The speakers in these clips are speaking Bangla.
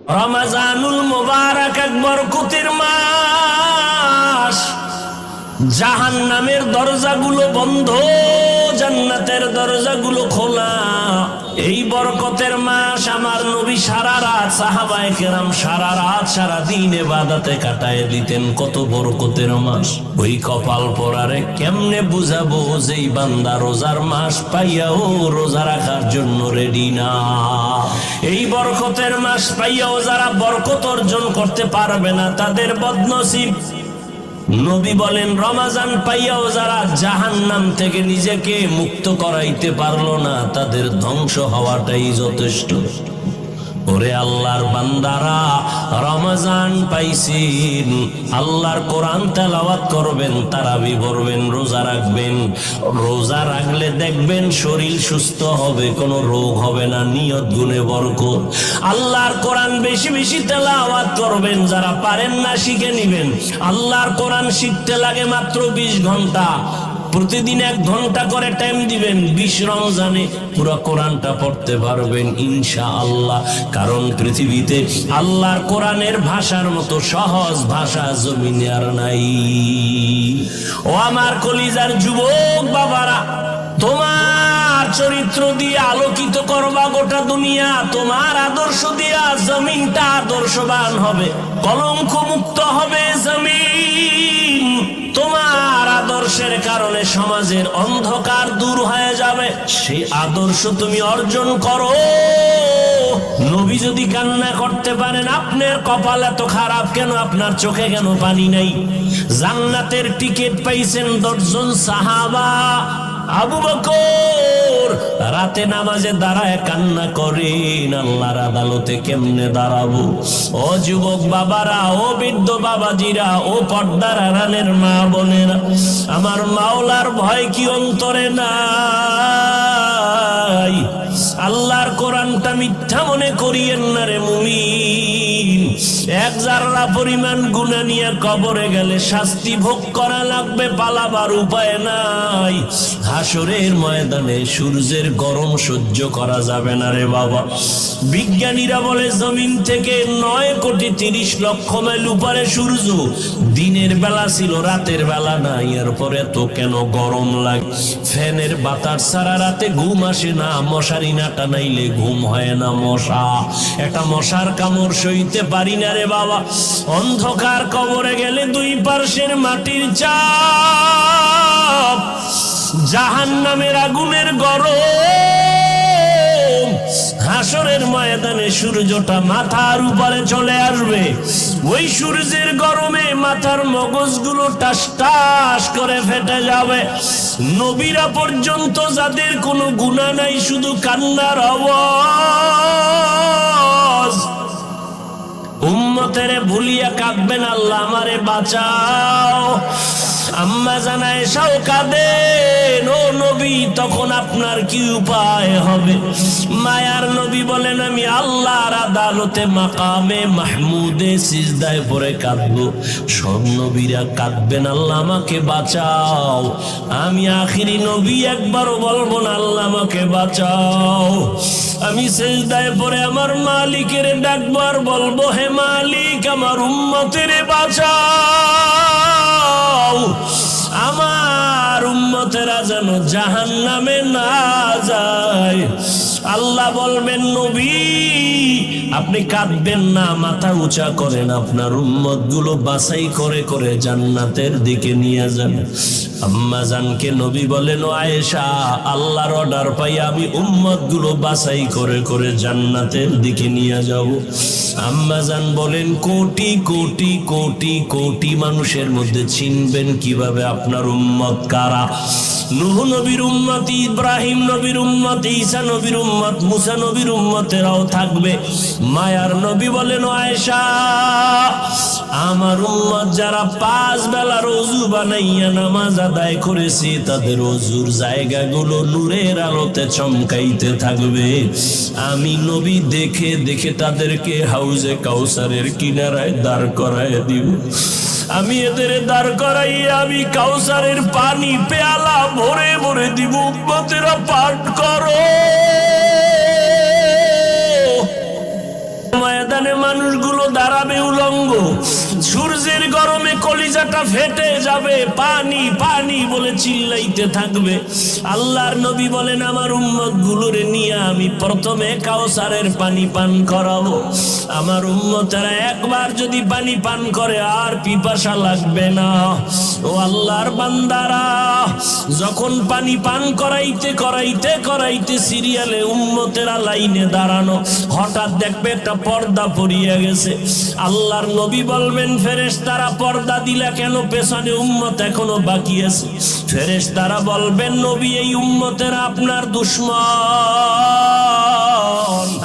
রমজানুল মুবারক এক বরকতের মাস। জাহান্নামের দরজাগুলো বন্ধ, জান্নাতের দরজাগুলো খোলা। এই বরকতের মাস আমার নবী সারা রাত, সাহাবায়ে কেরাম সারা রাত সারা দিন ইবাদতে কাটায় দিতেন। কত বরকতের মাস। ওই কপাল পরারে কেমনে বুঝাবো যেই বান্দা রোজার মাস পাইয়াও রোজা রাখার জন্য রেডি না। এই বরকতের মাস পাইয়াও যারা বরকত অর্জন করতে পারবে না তাদের বদনসিব। নবী বলেন রমজান পাইয়াও যারা জাহান্নাম থেকে নিজেকে মুক্ত করাইতে পারলো না তাদের ধ্বংস হওয়াটাই যথেষ্ট। ওরে আল্লাহর বান্দারা, রমজান পাইছেন, আল্লাহর কোরআন তেলাওয়াত করবেন, তারাবি পড়বেন, রোজা রাখবেন। রোজা রাখলে দেখবেন শরীর সুস্থ হবে, কোনো রোগ হবে না, নিয়ত গুণে বরকত। আল্লাহর কোরআন বেশি বেশি তেলাওয়াত করবেন। যারা পারেন না শিখে নিবেন। আল্লাহর কোরআন শিখতে লাগে মাত্র 20 ঘন্টা। প্রতিদিন 1 ঘন্টা করে টাইম দিবেন। 20 রমজানে পুরো কোরআনটা পড়তে পারবেন ইনশাআল্লাহ। কারণ পৃথিবীতে আল্লাহর কোরআনের ভাষার মতো সহজ ভাষা জমিনে আর নাই। ও আমার কলিজার যুবক বাবারা, তোমার চরিত্র দিয়ে আলোকিত করবা গোটা দুনিয়া। তোমার আদর্শ দিয়া জমিনটা আদর্শবান হবে, কলঙ্ক মুক্ত হবে জমিন। তোমার আদর্শের কারণে সমাজের অন্ধকার দূর হয়ে যাবে। সেই আদর্শ তুমি অর্জন করো। নবী যদি কান্না করতে পারেন, আপনার কপাল এত খারাপ কেন? আপনার চোখে কেন পানি নাই? জান্নাতের টিকিট পাইছেন 10 জন সাহাবা। আবু বকর রাতে নামাজে দাঁড়ায় কান্না করেন, আল্লাহর আদালতে কেমনে দাঁড়াবো? ও যুবক বাবারা, ও বৃদ্ধ বাবাজিরা, ও পর্দার আড়ালের মা বোনেরা, আমার মাওলার ভয় কি অন্তরে নাই? আল্লাহর কোরআনটা মিথ্যা মনে করিয়েন না রে মুমিন। 1 জাররা পরিমাণ গুনাহ নিয়ে কবরে গেলে শাস্তি ভোগ করা লাগবে, পালাবার উপায় নাই। হাসরের ময়দানে সূর্যের গরম সহ্য করা যাবে না রে বাবা। বিজ্ঞানীরা বলে জমিন থেকে 9,30,00,000 মাইল উপরে সূর্য। দিনের বেলা ছিল, রাতের বেলা নাই। এরপরে তো কেন গরম লাগে? ফ্যানের বাতাস ছাড়া রাতে ঘুম আসে না, মশারি না টানাইলে ঘুম হয় না। একটা মশার কামড় সইতে পারি না রে বাবা। অন্ধকার কবরে গেলে 2 পার্শ্বের মাটির চাপ, জাহান্নামের আগুনের গরম। হাসরের ময়দানে সূর্যটা মাথার উপরে চলে আসবে। ওই সূর্যের গরমে মাথার মগজগুলো টাস টাস করে ফেটে যাবে। নবীরা পর্যন্ত যাদের কোনো গুনাহ নাই, শুধু কান্নার আওয়াজ। উম্মতেরে ভুলিয়া কাঁদবেন, আল্লাহ আমারে বাঁচাও। আম্মা জানা এসাও কাঁদেন, ও নবী তখন আপনার কি উপায় হবে? মায়ার নবী বলেন, আমি আল্লাহর আদালতে মাকামে মাহমুদে সিজদায় পড়ে কাঁদবো। সব নবীরা কাঁদবেন, আল্লাহ আমাকে বাঁচাও। আমি আখিরি নবী, একবারও বলবো না আল্লাহ আমাকে বাঁচাও। আমি সিজদায় পড়ে আমার মালিকের ডাকবো আর বলবো, হে মালিক আমার উম্মতের বাঁচাও। আমার উম্মতেরা যেন জাহান্নামে না যায়। আল্লাহ বলবেন, নবী আপনি কাঁদবেন না, মাথা উঁচা করেন, আপনার উম্মত গুলো বাছাই করে করে জান্নাতের দিকে নিয়ে যান। আম্মা জানকে নবী বলেন, ও আয়েশা, আল্লাহর অর্ডার পাই আমি উম্মত গুলো বাছাই করে করে জান্নাতের দিকে নিয়ে যাব। আম্মা জান বলেন, কোটি কোটি কোটি কোটি মানুষের মধ্যে চিনবেন কিভাবে আপনার উম্মত কারা? নূহ নবীর উম্মত, ইব্রাহিম নবীর উম্মত, ঈসা নবীর উম্মত, মুসা নবীর উম্মতেরাও থাকবে। মায়ার নবী বলেন, ও আয়েশা, আমার উম্মত যারা 5 বেলার ওযু বানাইয়া নামাজ আদায় করেছে, তাদের ওযুর জায়গাগুলো নূরের আলোতে চমকাইতে থাকবে। আমি নবী দেখে দেখে তাদেরকে হাউজে কাউসারের কিনারায় দাঁড় করায় দিব। আমি এদের দাঁড় করাইয়া আমি কাউসারের পানি পেয়ালা ভরে ভরে দিব। উম্মতেরা পাঠ করো। ময়দানে মানুষগুলো দাঁড়াবে উলঙ্গ, সূর্যের গরমে কলিজাটা ফেটে যাবে, পানি পানি বলে চিল্লাইতে থাকবে। আল্লাহর নবী বলেন, আমার উম্মত গুলোরে নিয়ে আমি প্রথমে কাউসারের পানি পান করাবো। আমার উম্মতেরা একবার যদি পানি পান করে আর পিপাসা লাগবে না। ও আল্লাহর বান্দারা, যখন পানি পান করাইতে করাইতে করাইতে সিরিয়ালে উম্মতেরা লাইনে দাঁড়ানো, হঠাৎ দেখবে একটা পর্দা পড়িয়া গেছে। আল্লাহর নবী বলবেন, ফেরেশতারা পর্দা দিলা কেন? পেছনে উম্মত এখনো বাকি আছে। ফেরেশতারা বলবেন, নবী, এই উম্মতেরা আপনার দুশমন।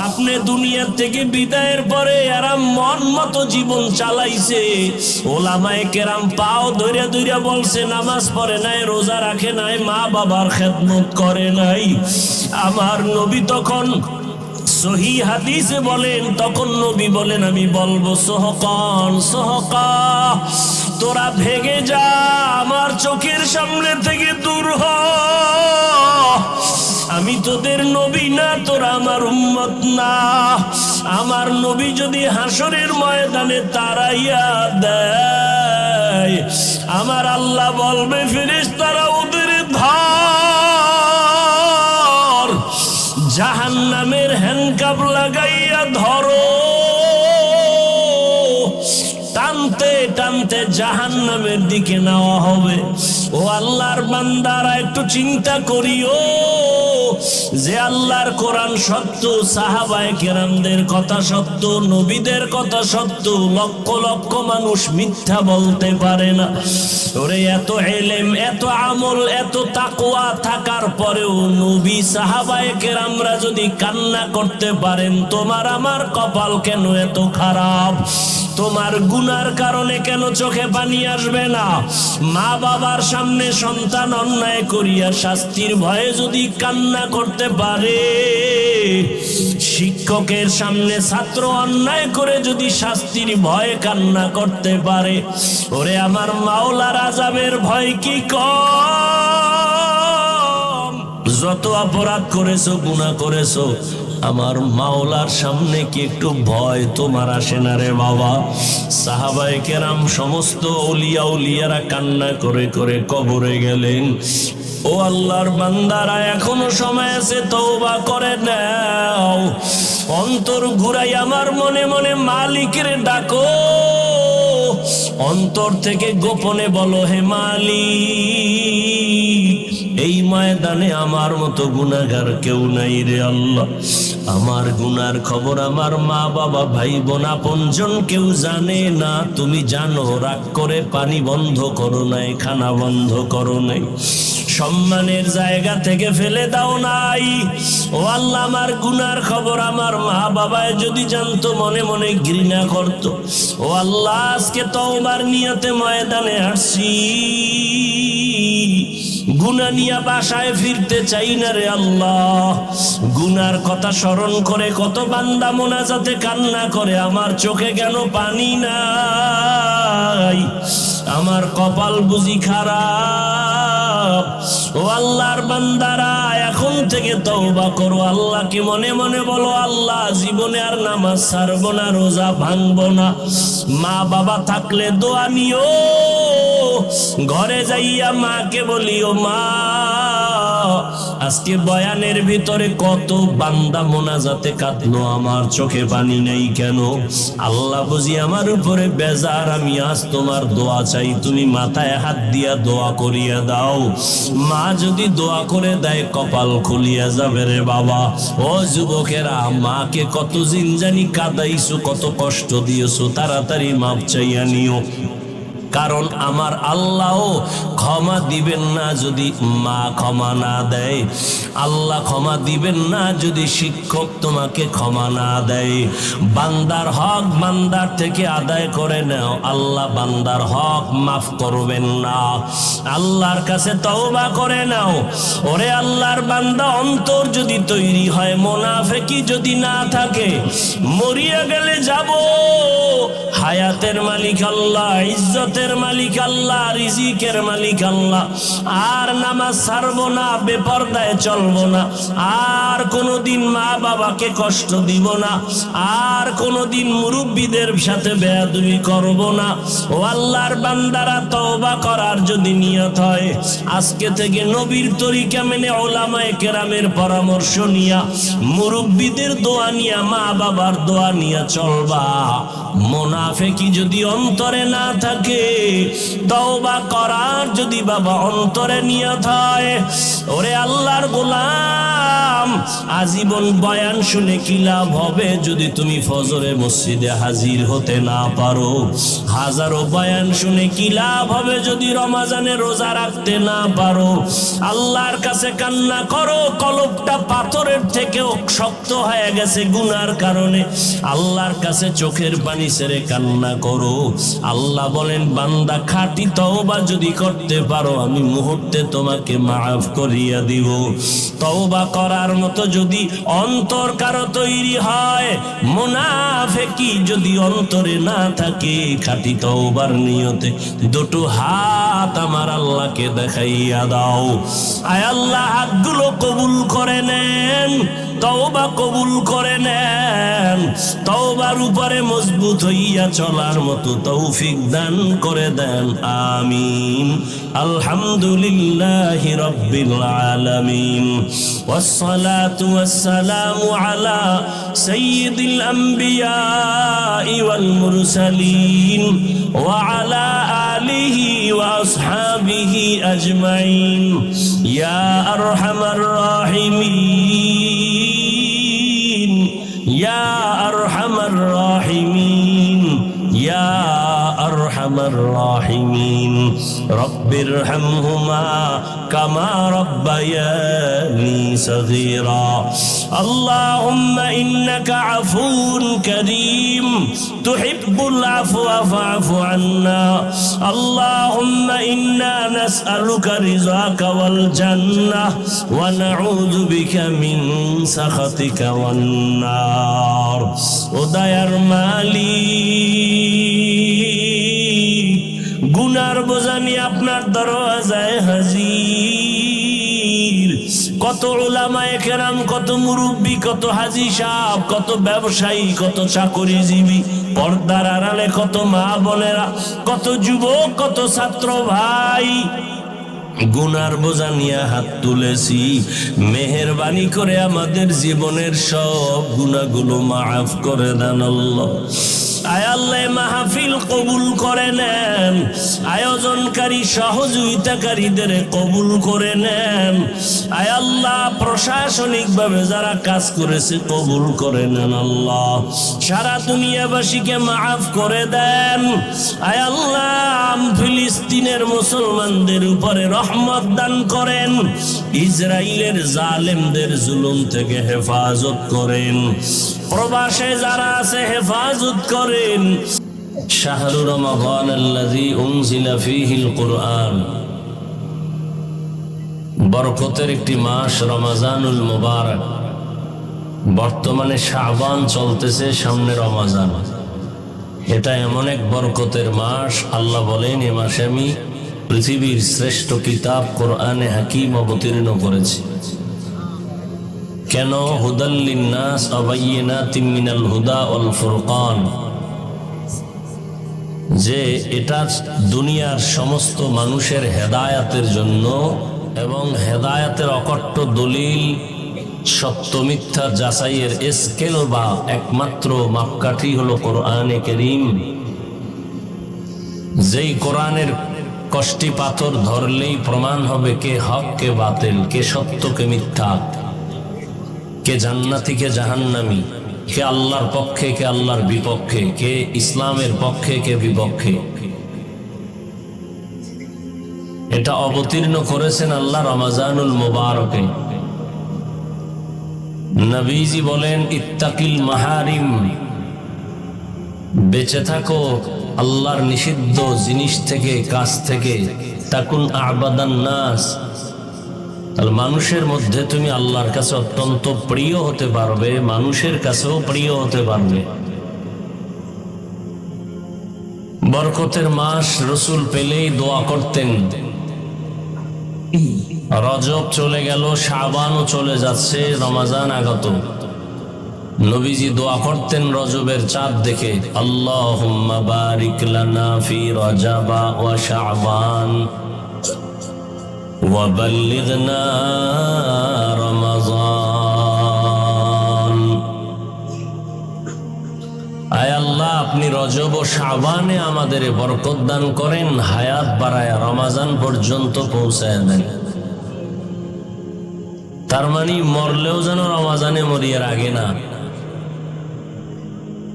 আপনি দুনিয়া থেকে বিদায়ের পরে এরা মন মতো জীবন চালাইছে। ওলামায়ে কেরাম পাও ধরে ধরে বলছে, নামাজ পড়ে নাই, রোজা রাখে নাই, মা বাবার খেদমত করে নাই। আমার নবী তখন সহি হাদিসে বলেন, তখন নবী বলেন, আমি বলবো, সোহকান সোহকা, তোরা ভেগে যা, আমার চোখের সামনে থেকে দূর হ। আমি তোদের নবী না, তোরা আমার উম্মত না। আমার নবী যদি হাসরের ময়দানে তাড়াইয়া দেয়, আমার আল্লাহ বলবে, ফেরেশতারা ওদের ধর, জাহান্নামের হ্যান্ডকাপ লাগাইয়া ধরো। টানতে টানতে জাহান্নামের দিকে নেওয়া হবে। ও আল্লাহর বান্দারা, একটু চিন্তা করিও যে আল্লাহর কোরআন সত্য, সাহাবায়ে কেরামদের কথা সত্য, নবীদের কথা সত্য, লক্ষ লক্ষ মানুষ মিথ্যা বলতে পারে না। ওরে এত ইলম, এত আমল, এত তাকওয়া থাকার পরেও নবী সাহাবায়ে কেরামরা যদি কান্না করতে পারেন, তোমার আমার কপাল কেন এত খারাপ? তোমার গুনার কারণে কেন চোখে পানি আসবে না? মা বাবার সামনে সন্তান অন্যায় করিয়া শাস্তির ভয়ে যদি কান্না করতে পারে, শিক্ষকের সামনে ছাত্র অন্যায় করে যদি শাস্তির ভয়ে কান্না করতে পারে, ওরে আমার মাওলার আযাবের ভয় কি কম? যত অপরাধ করেছো, গুনাহ করেছো, আমার মাওলার সামনে কি একটু ভয় তোমার আসে না রে বাবা? সাহাবায়ে কেরাম সমস্ত আউলিয়া উলিয়ারা কান্না করে করে কবরে গেলেন। ও আল্লাহর বান্দারা, এখনো সময় আছে, তওবা করে নাও। অন্তর ঘুরাই আমার মনে মনে মালিকের ডাকো, অন্তর থেকে গোপনে বলো, হে মালিক, এই ময়দানে আমার মতো গুনাহগার কেউ নাই রে আল্লাহ। আমার গুনার খবর আমার মা বাবা, ভাই বোন, আপনজন কেউ জানে না। তুমি জানো, রাগ করে পানি বন্ধ করো নাই, খানা বন্ধ করো নাই, সম্মানের জায়গা থেকে ফেলে দাও নাই। ও আল্লাহ, আমার গুনার খবর আমার মা বাবায় যদি জানতো, মনে মনে ঘৃণা করত। ও আল্লাহ, আজকে তওবার নিয়তে ময়দানে আসছি, গুনাহ নিয়ে বাসায় ফিরতে চাই না রে আল্লাহ। গুনার কথা স্মরণ করে কত বান্দা মোনাজাতে কান্না করে, আমার চোখে কেন পানি নাই? আমার কপাল বুঝি খারাপ? ও আল্লাহর বান্দারা, এখন থেকে তওবা করো, আল্লাহকে মনে মনে বলো, আল্লাহ, জীবনে আর নামাজ ছাড়বো না, রোজা ভাঙবো না। মা বাবা থাকলে দোয়া নিও, ঘরে যাইয়া মাকে বলিও, মা, আজকে বয়ানের ভিতরে কত বান্দা মোনাজাতে কাঁদলো, আমার চোখে পানি নেই কেন? আল্লাহ বুঝি আমার উপরে বেজার, আমি আজ তোমার দোয়া চাই, তুমি মাথায় হাত দিয়া দোয়া করিয়া দাও। মা যদি দোয়া করে দেয়, কপাল খুলিয়া যাবে রে বাবা। ও যুবকেরা, মাকে কত জিনজানি কাঁদাইছো, কত কষ্ট দিয়েছো, তাড়াতাড়ি মাপ চাইয়া নিও। কারণ আমার আল্লাহ ক্ষমা দিবেন না যদি মা ক্ষমা না দেয়। আল্লাহ ক্ষমা দিবেন না যদি শিক্ষক তোমাকে ক্ষমা না দেয়। বান্দার হক বান্দার থেকে আদায় করে নাও, আল্লাহ বান্দার হক মাফ করবেন না। আল্লাহর কাছে তওবা করে নাও। ওরে আল্লাহর বান্দা, অন্তর যদি তৈরি হয়, মুনাফিকি যদি না থাকে, মরিয়া গেলে যাব হায়াতের মালিক আল্লাহ, ইজ্জতের মালিক আল্লাহ, রিজিকের মালিক আল্লাহ। আর নামাজ ছাড়বো না, বেপরদায় চলবো না, আর কোনোদিন মা বাবাকে কষ্ট দিব না, আর কোনোদিন মুরব্বীদের সাথে বেয়াদবি করব না। ও আল্লাহর বান্দারা, তওবা করার যদি নিয়ত হয়, আজকে থেকে নবীর তরিকা মেনে উলামায়ে কেরামের পরামর্শ নিয়া, মুরব্বীদের দোয়া নিয়া, মা বাবার দোয়া নিয়া চলবা। মুনাফিকি যদি অন্তরে না থাকে, তওবা করার যদি বাবা অন্তরে নিয়ত হয়, ওরে আল্লাহর গোলাম, আজীবন বয়ান শুনে কি লাভ হবে যদি তুমি ফজরে মসজিদে হাজির হতে না পারো? হাজারো বয়ান শুনে কি লাভ হবে যদি রমজানে রোজা রাখতে না পারো? আল্লাহর কাছে কান্না করো, কলবটা পাথরের থেকেও শক্ত হয়ে গেছে গুনার কারণে। আল্লাহর কাছে চোখের পানি ছেড়ে কান্না করো। আল্লাহ বলেন, বান্দা খাঁটি তওবা যদি করতে পারো, আমি মুহূর্তে তোমাকে মাফ করিয়া দিব। তওবা করার মতো যদি অন্তর কারো তৈরি হয়, মুনাফিকি যদি অন্তরে না থাকে, খাঁটি তওবার নিয়তে দুটো হাত আমার আল্লাহকে দেখাইয়া দাও। আয় আল্লাহ, হাতগুলো কবুল করে নেন, তওবা কবুল করে নেন, তওবার উপরে মজবুত হইয়া চলার মতো তৌফিক দান করে দেন। আমিন। আলহামদুলিল্লাহি রাব্বিল আলামিন, ওয়াসসালাতু ওয়াসসালামু আলা সাইয়্যিদিল আম্বিয়া ওয়াল মুরসালিন ওয়া আলা আলিহি ওয়া আসহাবিহি আজমাইন। ইয়া আরহামার রাহিমিন, ইয়া আরহামার রাহিমিন, ইয়া আরহামার রাহিমিন। রব্বিরহামহুমা কামা রব্বায়ানি সগীরা। আল্লাহুম্মা ইন্নাকা আফুউন কারীম, তুহিব্বুল আফওয়া ফা'ফু আন্না। আল্লাহুম্মা ইন্না নাসআলুকা রিযাকা ওয়াল জান্নাহ ওয়া নাউযু বিকা মিন সাখাতিকা ওয়ান নার। ও দয়ার মালিক, গুনার বোঝা নিয়ে আপনার দরওয়াজায় হাজির। কত উলামায়ে কেরাম, কত মুরব্বী, কত হাজী সাহেব, কত ব্যবসায়ী, কত চাকরিজীবী, পর্দার আড়ালে কত মা বোনেরা, কত যুবক, কত ছাত্র ভাই, গুনার বোঝা নিয়ে হাত তুলেছি। মেহেরবানি করে আমাদের জীবনের সব গুনাহগুলো মাফ করে দেন আল্লাহ। আয় আল্লাহ, মাহফিল কবুল করে নেন, আয়োজনকারী সহযোগিতাকারীদের কবুল করে নেন। আয় আল্লাহ, প্রশাসনিক ভাবে যারা কাজ করেছে কবুল করে নেন আল্লাহ। সারা দুনিয়াবাসীকে মাফ করে দেন। আয় আল্লাহ, ফিলিস্তিনের মুসলমানদের উপরে রহমত দান করেন, ইসরায়েলের জালেমদের জুলুম থেকে হেফাজত করেন, প্রবাসে যারা আছে হেফাজত করেন। শাহরু রমাদান আল্লাযী উনজিলা ফীহিল কুরআন, বরকতের একটি মাস রমজানুল মুবারক। বর্তমানে শাবান চলতেছে, সামনে রমজান। এটা এমন এক বরকতের মাস, আল্লাহ বলেন এ মাসে আমি পৃথিবীর শ্রেষ্ঠ কিতাব কোরআনে হাকিম অবতীর্ণ করেছি। কেন? হুদাল লিন্নাস ওয়া বাইয়িনাতিম মিনাল হুদা ওয়াল ফুরকান, যে এটা দুনিয়ার সমস্ত মানুষের হেদায়াতের জন্য এবং হেদায়াতের অকট্ট দলিল, সত্য মিথ্যা যাচাইয়ের স্কেল বা একমাত্র মাপকাঠি হলো কোরআনে কারীম। যেই কোরআনের কষ্টি পাথর ধরলেই প্রমাণ হবে কে হক কে বাতিল, কে সত্য কে মিথ্যা, কে জান্নাতি কে জাহান্নামী, কে আল্লাহর পক্ষে কে আল্লাহর বিপক্ষে, কে ইসলামের পক্ষে কে বিপক্ষে। এটা অবতীর্ণ করেছেন আল্লাহ রমজানুল মুবারকে। নবীজি বলেন, ইত্তাকিল মাহারিম, বেঁচে থাকো আল্লাহর নিষিদ্ধ জিনিস থেকে, কাজ থেকে। তাকুন আবাদান নাস, তাহলে মানুষের মধ্যে তুমি আল্লাহর কাছে অত্যন্ত প্রিয় হতে পারবে, মানুষের কাছেও প্রিয় হতে পারবে। বরকতের মাস রসুল পেলেই দোয়া করতেন। রজব চলে গেল, শাবানও চলে যাচ্ছে, রমাজান আগত। নবীজি দোয়া করতেন রজবের চাঁদ দেখে, আল্লাহুম্মা বারিক লানা ফি রজাবা ওয়া শাবান ওয়া বাল্লিগনা রমাজান। আয় আল্লাহ, আপনি রজব ও শাবানে আমাদের বরকত দান করেন, হায়াত বাড়ায় রমাজান পর্যন্ত পৌঁছায় দেন। তার মানে মরলেও যেন রমাজানে মরিয়ার আগে না,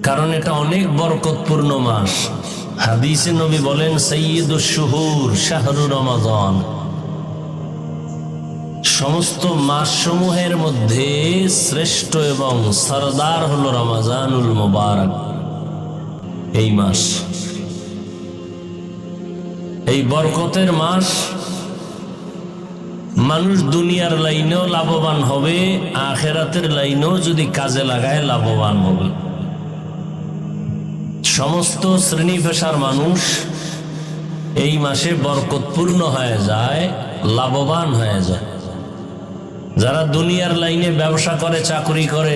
কারণ এটা অনেক বরকতপূর্ণ মাস। হাদিসে নবী বলেন, সাইয়্যিদুশ শুহুর শাহরু রমাজান। সমস্ত মাস সমূহের মধ্যে শ্রেষ্ঠ এবং সরদার হলো রমাজানুল মুবারক। এই মাস, এই বরকতের মাস, মানুষ দুনিয়ার লাইনেও লাভবান হবে, আখিরাতের লাইনেও যদি কাজে লাগায় লাভবান হবে। সমস্ত শ্রেণী পেশার মানুষ এই মাসে বরকতপূর্ণ হয়ে যায়, লাভবান হয়ে যায়। যারা দুনিয়ার লাইনে ব্যবসা করে, চাকরি করে,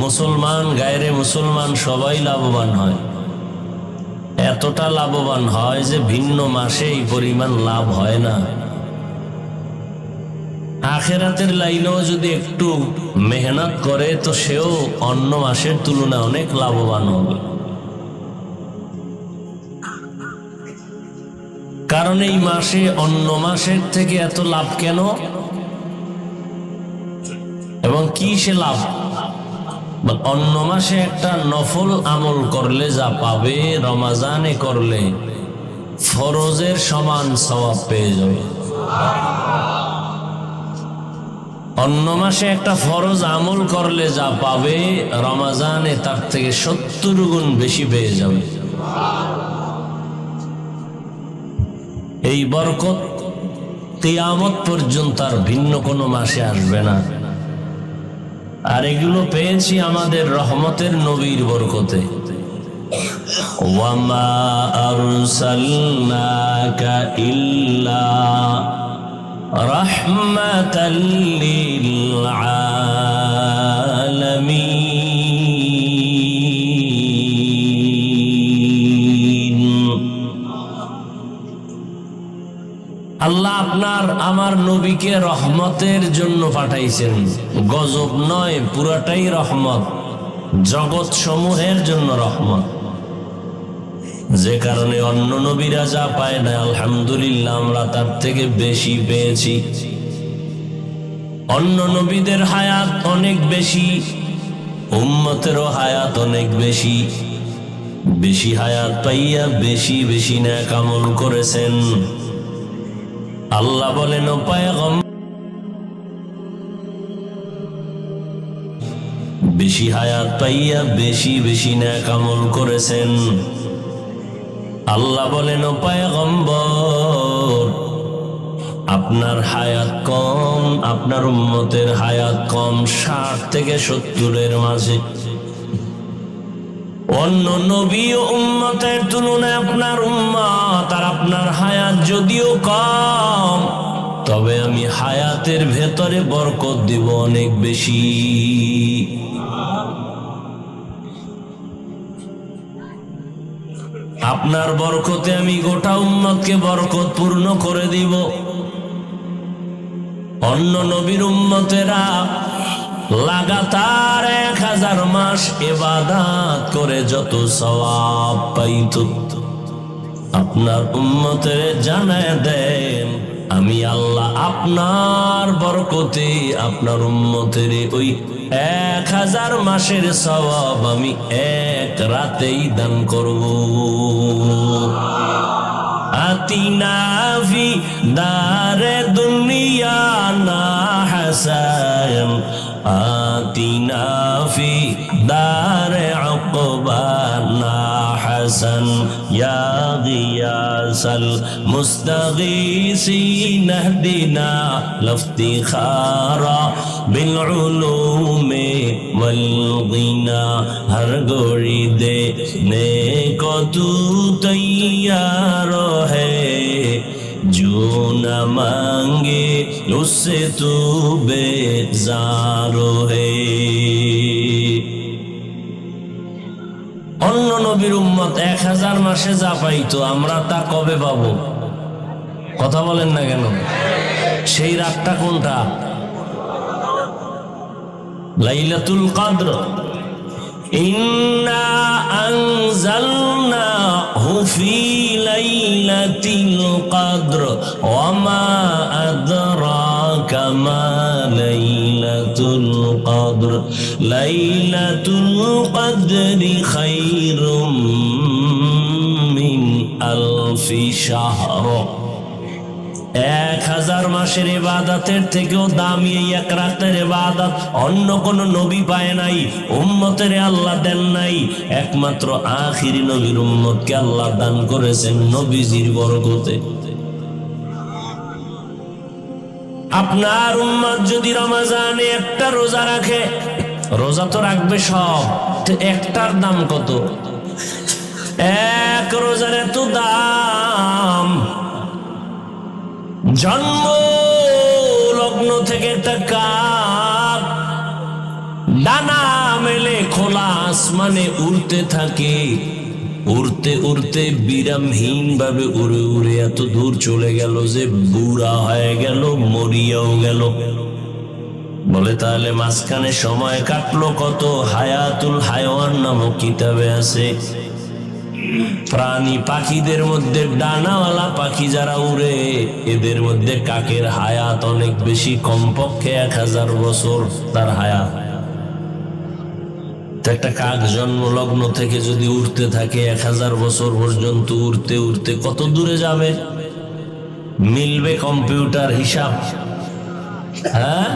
মুসলমান গায়রে মুসলমান সবাই লাভবান হয়। এতটা লাভবান হয় যে ভিন্ন মাসে এই পরিমাণ লাভ হয় না। আখিরাতের লাইনেও যদি একটু মেহনত করে তো সেও অন্য মাসের তুলনায় অনেক লাভবান হবে। কারণ এই মাসে অন্য মাসের থেকে এত লাভ কেন এবং কি সে লাভ? অন্য মাসে একটা নফল আমল করলে যা পাবে, রমাজানে করলে ফরজের সমান সওয়াব পেয়ে যাবে। অন্য মাসে একটা ফরজ আমল করলে যা পাবে, রমাজানে তার থেকে 70 গুণ বেশি পেয়ে যাবে। এই বরকত কিয়ামত পর্যন্ত আর ভিন্ন কোনো মাসে আসবে না। আর এগুলো পেয়েছি আমাদের রহমতের নবীর বরকতে। ওয়ামা আরসালনাকা ইল্লা রাহমাতাল লিল আলামিন। আল্লাহ আপনার আমার নবীকে রহমতের জন্য পাঠাইছেন। গজব নয়, পুরাটাই রহমত, জগৎ সমূহের জন্য রহমত। যে কারণে অন্য নবীরা যা পায় না, আলহামদুলিল্লাহ আমরা তার থেকে বেশি পেয়েছি। অন্য নবীদের হায়াত অনেক বেশি, উম্মতেরও হায়াত অনেক বেশি। বেশি হায়াত পাইয়া বেশি বেশি নেক আমল করেছেন। আল্লাহ বলেন, ও পয়গম্বর, বেশি হায়াত পাইয়া বেশি বেশি নেক আমল করেছেন। আল্লাহ বলেন, ও পয়গম্বর, আপনার হায়াত কম, আপনার উম্মতের হায়াত কম, 60 থেকে 70-এর মাঝে। অন্য নবী ও উম্মতের তুলনায় আপনার উম্মত আর আপনার হায়াত যদিও কম, তবে আমি হায়াতের ভেতরে বরকত দিব অনেক বেশি। আপনার বরকতে আমি গোটা উম্মতকে বরকত পূর্ণ করে দিব। অন্য নবীর উম্মতেরা লাগাতার 1000 মাস ইবাদত করে যত সওয়াব পাইত, আপনার উম্মতের জানায় দেন, আমি আল্লাহ আপনার বরকতে আপনার উম্মতের ওই 1000 মাসের সওয়াব আমি এক রাতেই দান করব। আতিনা ফি দারে দুনিয়া না হাসান, আতিনা ফি দারে উকবা না হাসান, ইয়া গিয়াসাল মুস্তাগীসিন ইহদিনা লফতিখারা বিল উলুমে ওয়াল গিনা। হর গড়ি দে নেক तू तैयार है, जो न मांगे उससे तू बेजार है। অন্য নবীর উম্মত 1000 মাসে যা পাইতো আমরা তা কবে পাবো? কথা বলেন না কেন? সেই রাতটা কোনটা? লাইলাতুল কদর। ইন্না আনজালনাহু ফি লাইলাতিল কদর ওয়া মা আদরাকা মা লাইলাতুল কদর লাইলাতুল কদরি খায়রুম মিন আলফি শাহর। 1000 মাসের ইবাদতের থেকেও দামি এই এক রাতের ইবাদত অন্য কোন নবী পায় নাই, উম্মতের আল্লাহ দেন নাই। একমাত্র আখিরি নবীর উম্মতকে আল্লাহ দান করেছেন নবীজির বরকতে। আপনার উম্মত যদি রমজানে একটা রোজা রাখে, রোজা তো রাখবে সব, একটার দাম কত? এক রোজার এত দাম। জন্ম লগ্ন থেকে একটা কাক ডানা মেলে খোলা আসমানে উড়তে থাকে, উড়তে উড়তে বিরামহীন ভাবে উড়ে উড়ে এত দূর চলে গেল যে বুড়া হয়ে গেল, মরিয়াও গেল। বলে তাহলে মাঝখানে সময় কাটলো কত? হায়াতুল হায়ওয়ান নামক কিতাবে আছে প্রাণী পাখিদের মধ্যে ডানাওয়ালা পাখি যারা উড়ে এদের মধ্যে কাকের হায়াত অনেক বেশি, কমপক্ষে 1000 বছর তার হায়াত। একটা কাক জন্মলগ্ন থেকে যদি উড়তে থাকে 1000 বছর পর্যন্ত উড়তে উড়তে কত দূরে যাবে? মিলবে কম্পিউটার হিসাব? হ্যাঁ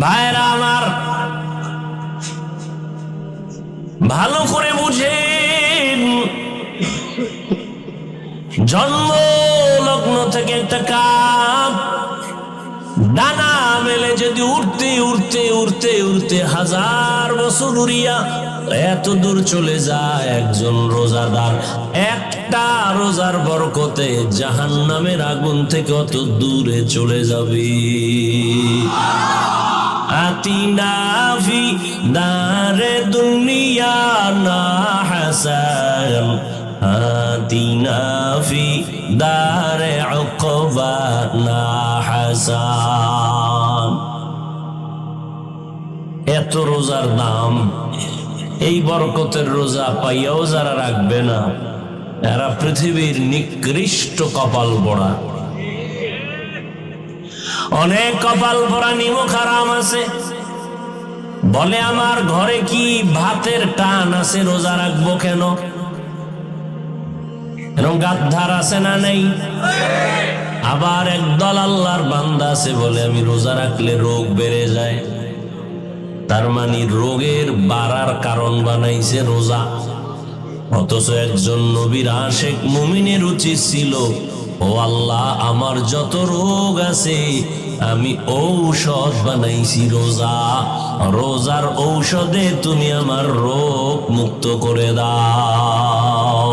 ভাইরা আমার, ভালো করে বুঝেন, জন্ম লগ্ন থেকে একটা কাক ডানা মেলে যদি উড়তে উড়তে উড়তে উড়তে 1000 বছর উড়িয়া এত দূর চলে যায়, একজন রোজাদার একটা রোজার বরকতে জাহান্নামের আগুন থেকে অত দূরে চলে যাবে। আতিনা ফি দারে দুনিয়া না হাসান, আতিনা ফি দারে উকবা না হাসান। এত রোজার দাম, এই বরকতের রোজা পাইয়াও যারা রাখবে না এরা পৃথিবীর নিকৃষ্ট কপাল পোড়া। অনেক কপাল পোড়া নিমক হারাম আছে, বলে আমার ঘরে কি ভাতের টান আছে, রোজা রাখবো কেন? এরকম গাদ্দার আছে না নেই? আবার একদল আল্লাহর বান্দা আছে বলে আমি রোজা রাখলে রোগ বেড়ে যায়, তার মানে রোগের বাড়ার কারণ বানাইছে রোজা। অথচ একজন নবীর আশিক মুমিনের উচিত ছিল, ও আল্লাহ আমার যত রোগ আছে আমি ঔষধ বানাইছি রোজা, রোজার ঔষধে তুমি আমার রোগ মুক্ত করে দাও।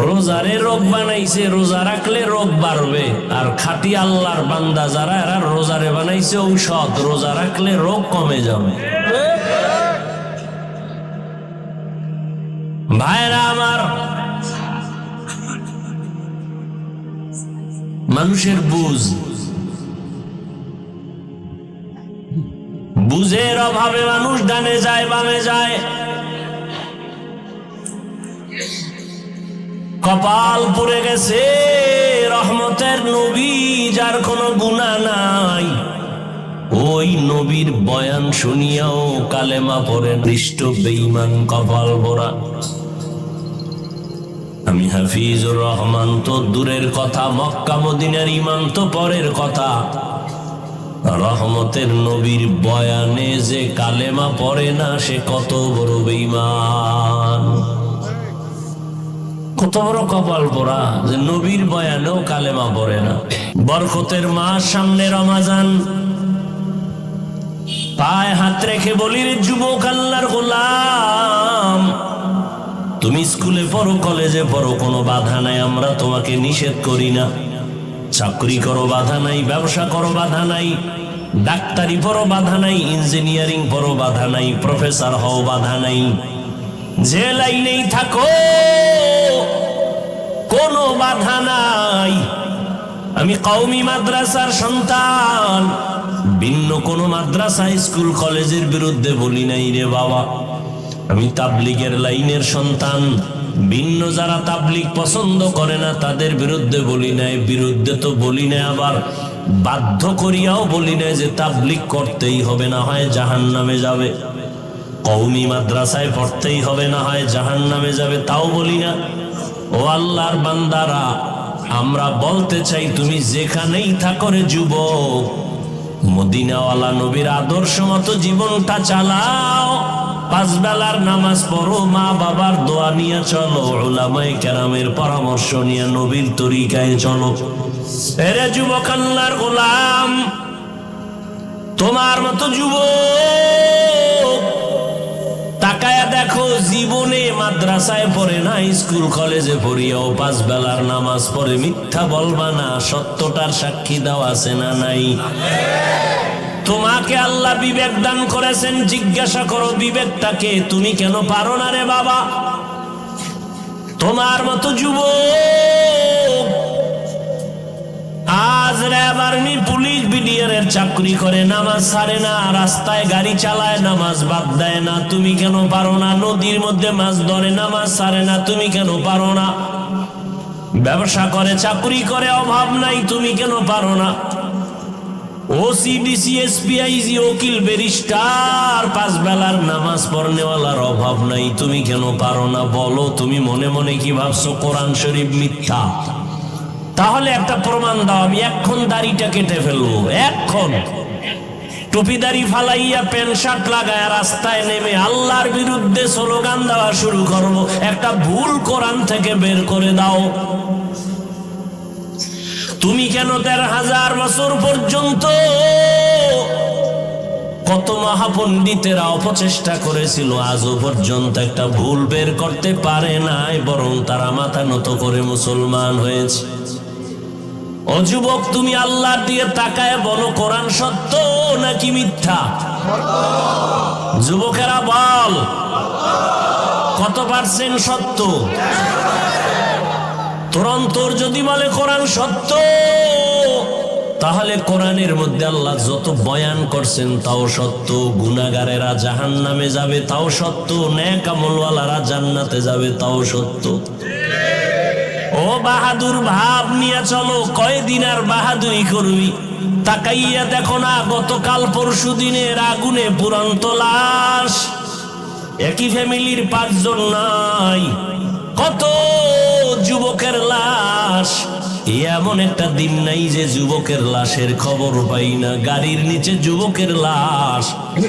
রোজারে রোগ বানাইছে, রোজা রাখলে রোগ বাড়বে। আর খাঁটি আল্লাহর বান্দা যারা এরা রোজারে বানাইছে ঔষধ, রোজা রাখলে রোগ কমে যাবে। ভাইরা আমার, মানুষের বুঝের অভাবে মানুষ ডানে যায় বামে যায়, কপাল পুড়ে গেছে। রহমতের নবী যার কোনো গুনাহ নাই, ওই নবীর বয়ান শুনিয়াও কালেমা পড়ে দৃষ্ট বেঈমান কপাল পোড়া। আমি হাফিজুর রহমান তো দূরের কথা, মক্কা মদিনার ইমাম তো পরের কথা। রহমতের নবীর বয়ানে যে কালেমা পড়ে না সে কত বড় বেঈমান, কত বড় কপাল পোড়া যে নবীর বয়ানেও কালেমা পড়ে না। বরকতের মাস সামনে রমজান, পায়ে হাত রেখে বলি রে যুবক আল্লাহর গোলাম, তুমি স্কুলে পড়ো, কলেজে পড়ো, কোনো বাধা নাই, আমরা তোমাকে নিষেধ করি না। চাকরি করো, বাধা নাই। ব্যবসা করো, বাধা নাই। ডাক্তারি পড়ো, বাধা নাই। ইঞ্জিনিয়ারিং পড়ো, বাধা নাই। প্রফেসর হও, বাধা নাই। যে লাইনেই থাকো, কোনো বাধা নাই। আমি কওমি মাদ্রাসার সন্তান, ভিন্ন কোন মাদ্রাসা স্কুল কলেজের বিরুদ্ধে বলি নাই রে বাবা। আমি তাবলীগের লাইনের সন্তান, ভিন্ন যারা তাবলীগ পছন্দ করে না তাদের বিরুদ্ধে বলি নাই। বিরুদ্ধে তো বলি নাই, আবার বাধ্য করিয়াও বলি নাই যে তাবলীগ করতেই হবে, না হয় জাহান্নামে যাবে। কওমি মাদ্রাসায় পড়তেই হবে, না হয় জাহান্নামে যাবে, তাও বলি না। ও আল্লাহর বান্দারা, আমরা বলতে চাই তুমি যেখানেই থাকো রে যুবক, মদিনাওয়ালা নবীর আদর্শ মতো জীবনটা চালাও। 5 বেলার নামাজ পড়ো, মা বাবার দোয়া নিয়ে চলো, উলামায়ে কেরামের পরামর্শ নিয়ে নবীর তরিকায় চলো। এরে যুবক, আল্লাহর গোলাম, তোমার মতো যুবক তাকায়া দেখো, জীবনে মাদ্রাসায় পড়ে না, স্কুল কলেজে পড়িয়াও 5 বেলার নামাজ পড়ে। মিথ্যা বলবা না, সত্যটার সাক্ষী দাও আছে না নাই? তোমাকে আল্লাহ বিবেক দান করেছেন, জিজ্ঞাসা করো বিবেকটাকে, তুমি কেন পারো না রে বাবা? তোমার মতো যুবক আজ র্যাব, আর্মি, পুলিশ, বিডিআর এর চাকরি করে, নামাজ ছাড়ে না, রাস্তায় গাড়ি চালায়, নামাজ বাদ দেয় না, তুমি কেন পারো না? নদীর মধ্যে মাছ ধরে, নামাজ ছাড়ে না, তুমি কেন পারো না? ব্যবসা করে, চাকরি করে, অভাব নাই, তুমি কেন পারো না? ওসিডিসি, এসপিআইজি, উকিল, ব্যারিস্টার, 5 বেলার নামাজ পড়নেওয়ালার অভাব নাই, তুমি কেন পারো না? বলো, তুমি মনে মনে কি ভাবছো কোরআন শরীফ মিথ্যা? তাহলে একটা প্রমাণ দাও, আমি এখন দাড়িটা কেটে ফেলবো, এখন টুপি দাড়ি ফালাইয়া প্যান্ট শার্ট লাগায় রাস্তায় নেমে আল্লাহর বিরুদ্ধে স্লোগান দেওয়া শুরু করবো। একটা ভুল কোরআন থেকে বের করে দাও। তুমি কেন 13,000 বছর পর্যন্ত কত মহাপণ্ডিতেরা অপচেষ্টা করেছিল, আজও পর্যন্ত একটা ভুল বের করতে পারে নাই, বরং তারা মাথা নত করে মুসলমান হয়েছে। ও যুবক, তুমি আল্লাহর দিকে তাকায় বলো, কোরআন সত্য নাকি মিথ্যা? যুবকেরা বল, কত পার্সেন্ট সত্য? তোর অন্তর যদি বলে কোরআন সত্য, তাহলে কোরআনের মধ্যে আল্লাহ যত বয়ান করছেন তাও সত্য। গুনাহগারেরা জাহান্নামে যাবে তাও সত্য, নেক আমলওয়ালারা জান্নাতে যাবে তাও সত্য। ও বাহাদুর ভাব নিয়ে চলো, কয়দিন আর বাহাদুরি করবি? তাকাইয়া দেখো না, গতকাল পরশু দিনের আগুনে পুরন্ত লাশ, একই ফ্যামিলির 5 জন নাই, কত যুবকের লাশ। এমন একটা দিন নাই যে যুবকের লাশের খবর পাই না। গাড়ির নিচে যুবকের লাশ,